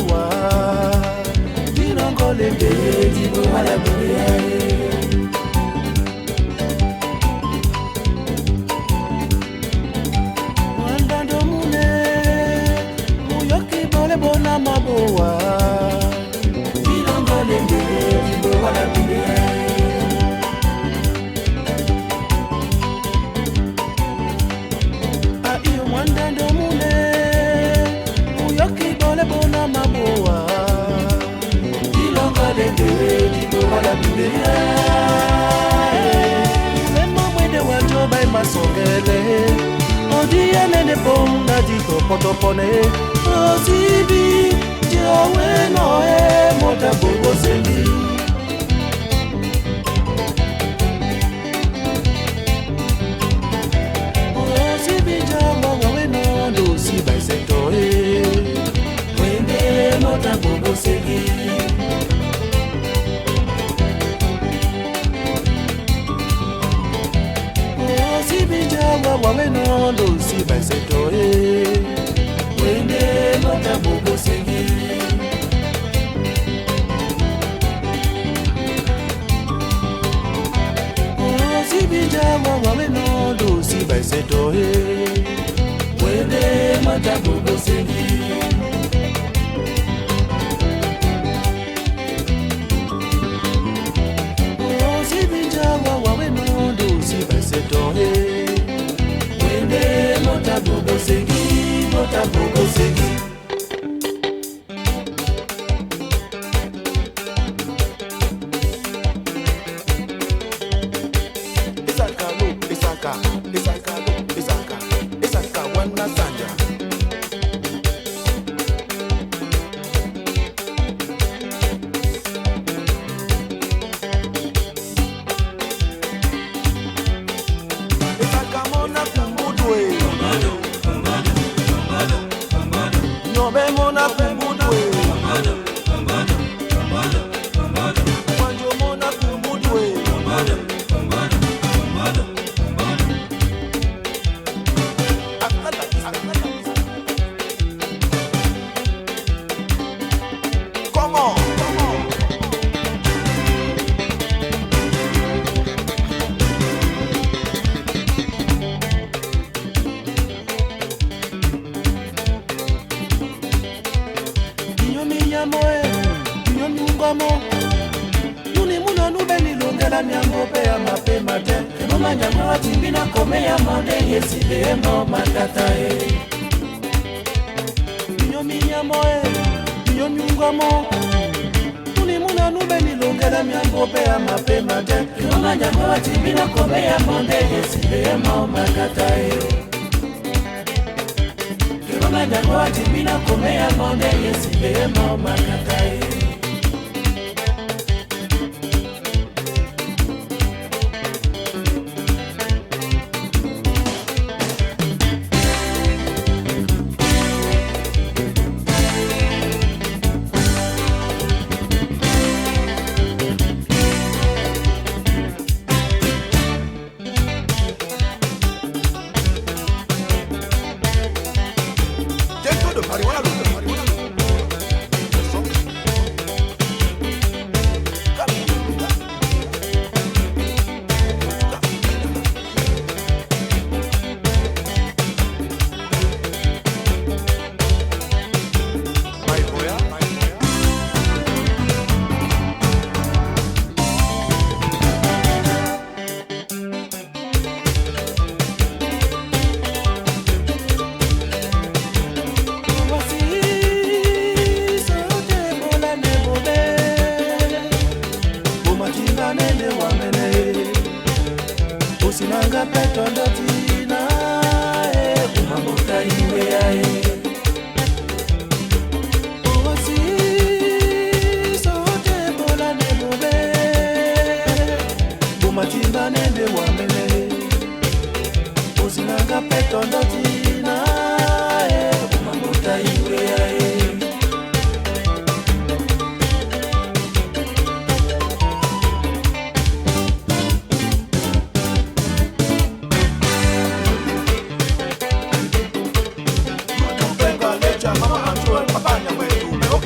maboa Dinongole beye dibo wala beye Wandando mune Muyoki bole bona maboa Dinongole beye dibo wala beye Masongele Odia nene ponga diko potopone Ozibi Jawe noe Mota bogo sendi Ozibi jawe no Dosi baisetoe Wende mota bogo sendi Waweno dosi baisetoe Wende mota bogo sengi Sibija waweno dosi baisetoe Wende mota bogo sengi Sibija waweno dosi baisetoe Mota bogo sengi, mota bogo sengi Isaka wana sanja Isaka mona kumbudwe Nobe mona kumbudwe Wanjo mona kumbudwe Come on Nuni muna nubeni lungela miango pea mape mate Numa nyango watimbina kome ya mande Yesi beemo mandatae Nyo minyamoe, nyo nyungamo Nuni muna nubeni lungela miango pea mape mate Numa nyango watimbina kome ya mande Yesi beemo mandatae Numa nyango watimbina kome ya mande Yesi beemo mandatae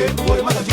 que,